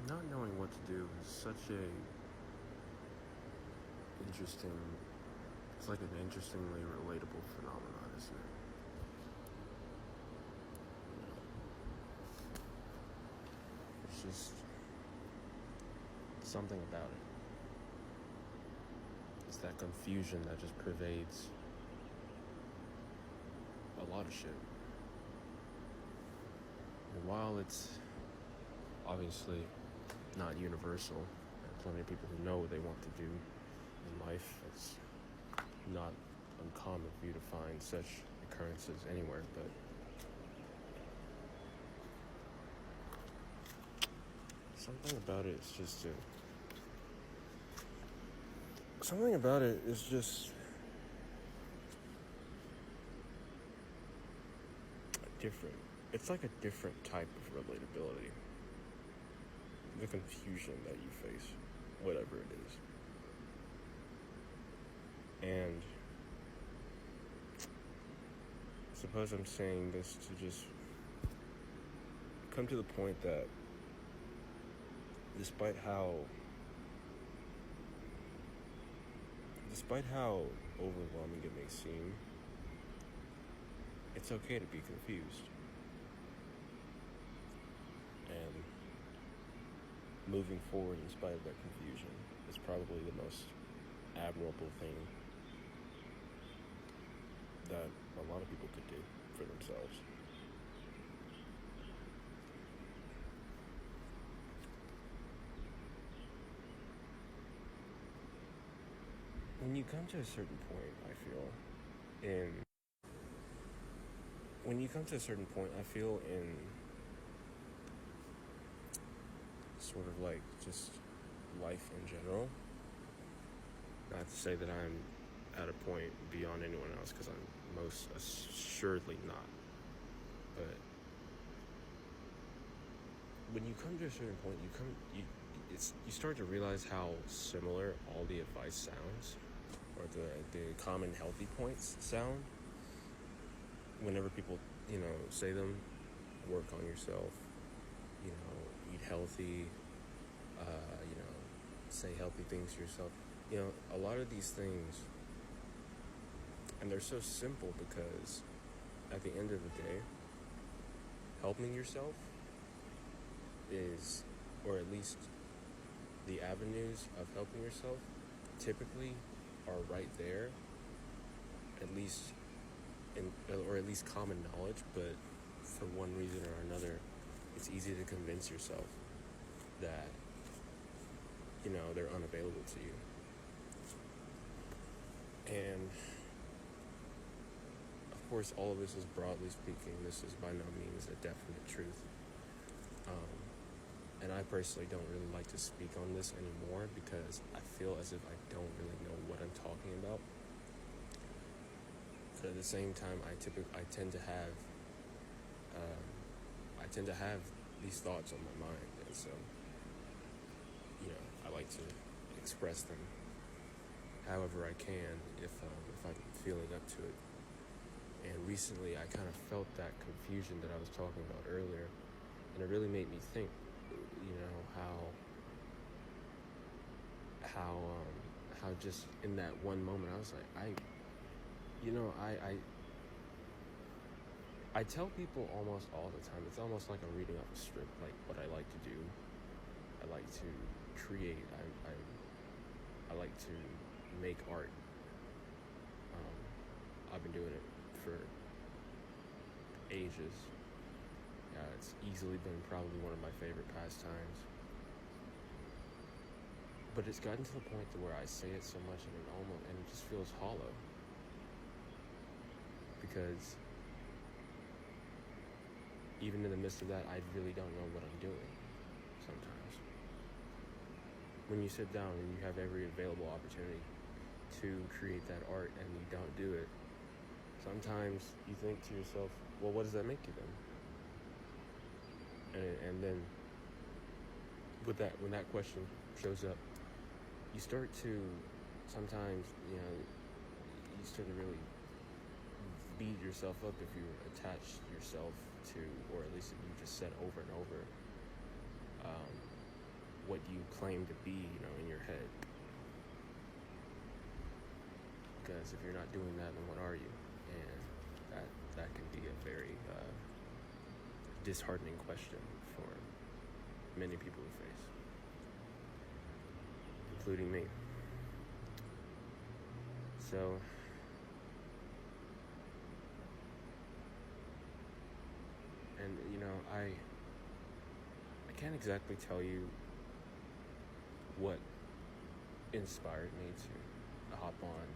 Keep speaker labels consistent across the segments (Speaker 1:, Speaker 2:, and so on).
Speaker 1: Not knowing what to do is such a interesting, it's like an interestingly relatable phenomenon, isn't it? It's just something about it. It's that confusion that just pervades a lot of shit. And while it's obviously not universal, there are plenty of people who know what they want to do in life. It's not uncommon for you to find such occurrences anywhere, but something about it is just something about it is just different. It's like a different type of relatability. The confusion that you face, whatever it is. And I suppose I'm saying this to just come to the point that despite how overwhelming it may seem, it's okay to be confused. And moving forward in spite of that confusion is probably the most admirable thing that a lot of people could do for themselves. When you come to a certain point, I feel in sort of like just life in general. Not to say that I'm at a point beyond anyone else, because I'm most assuredly not. But when you come to a certain point, you start to realize how similar all the advice sounds, or the common healthy points sound. Whenever people, say them, work on yourself, eat healthy, say healthy things to yourself. A lot of these things, and they're so simple because at the end of the day, helping yourself is, or at least the avenues of helping yourself typically are right there, at least or at least common knowledge, but for one reason or another, it's easy to convince yourself that, they're unavailable to you. And of course, all of this is broadly speaking. This is by no means a definite truth. And I personally don't really like to speak on this anymore because I feel as if I don't really know what I'm talking about. But at the same time, I tend to have these thoughts on my mind, and so I like to express them however I can if I'm feeling up to it. And recently, I kind of felt that confusion that I was talking about earlier, and it really made me think, how just in that one moment I was like, I tell people almost all the time, it's almost like I'm reading off a script, like what I like to do. I like to create. I like to make art. I've been doing it for ages. Yeah, it's easily been probably one of my favorite pastimes. But it's gotten to the point to where I say it so much and it just feels hollow. Because even in the midst of that, I really don't know what I'm doing sometimes. When you sit down and you have every available opportunity to create that art and you don't do it, sometimes you think to yourself, well, what does that make you then? And then when that question shows up, you start to sometimes, you start to really beat yourself up if you attach yourself to, or at least if you just said over and over, you claim to be, in your head. Because if you're not doing that, then what are you? And that can be a very disheartening question for many people to face, including me. So, and I can't exactly tell you what inspired me to hop on,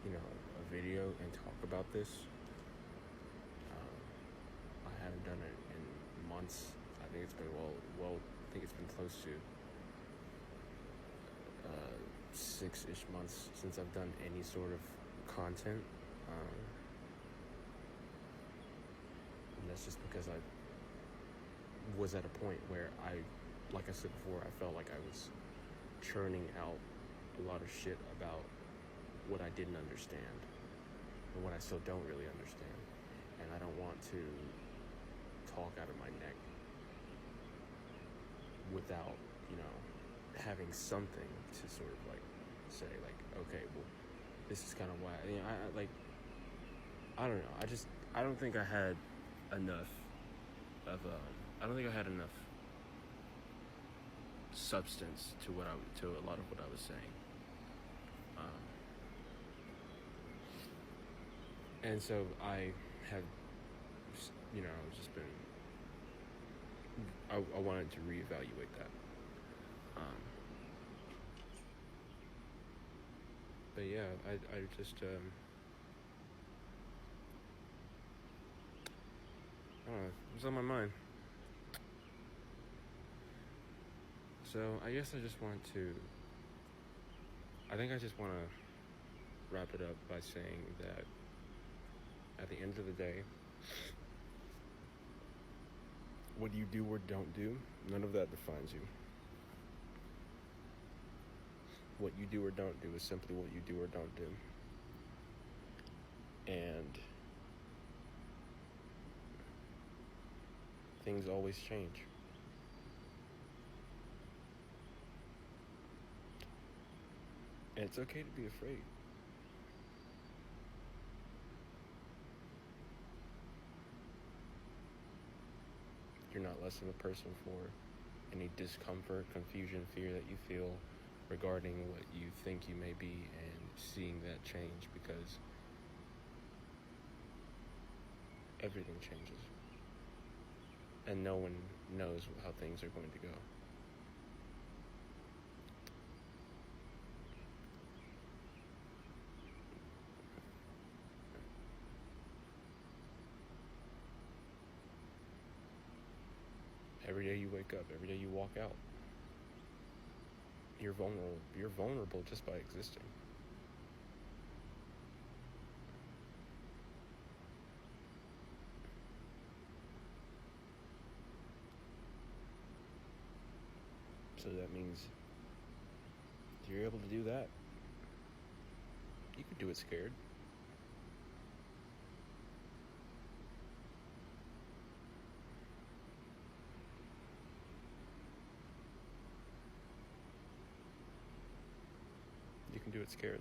Speaker 1: a video and talk about this. I haven't done it in months. I think it's been I think it's been close to 6-ish months since I've done any sort of content. And that's just because I was at a point where like I said before, I felt like I was churning out a lot of shit about what I didn't understand and what I still don't really understand. And I don't want to talk out of my neck without, having something to sort of say okay, well, this is kind of why, I don't know. I don't think I had enough of I don't think I had enough substance to a lot of what I was saying. And so I have, just been, I wanted to reevaluate that. But yeah, I just, I don't know, it was on my mind. So I guess I just want to wrap it up by saying that at the end of the day, what you do or don't do, none of that defines you. What you do or don't do is simply what you do or don't do. And things always change. And it's okay to be afraid. You're not less of a person for any discomfort, confusion, fear that you feel regarding what you think you may be, and seeing that change, because everything changes. And no one knows how things are going to go. Every day you wake up, every day you walk out, you're vulnerable. You're vulnerable just by existing. So that means if you're able to do that, you can do it scared. You can do it scared.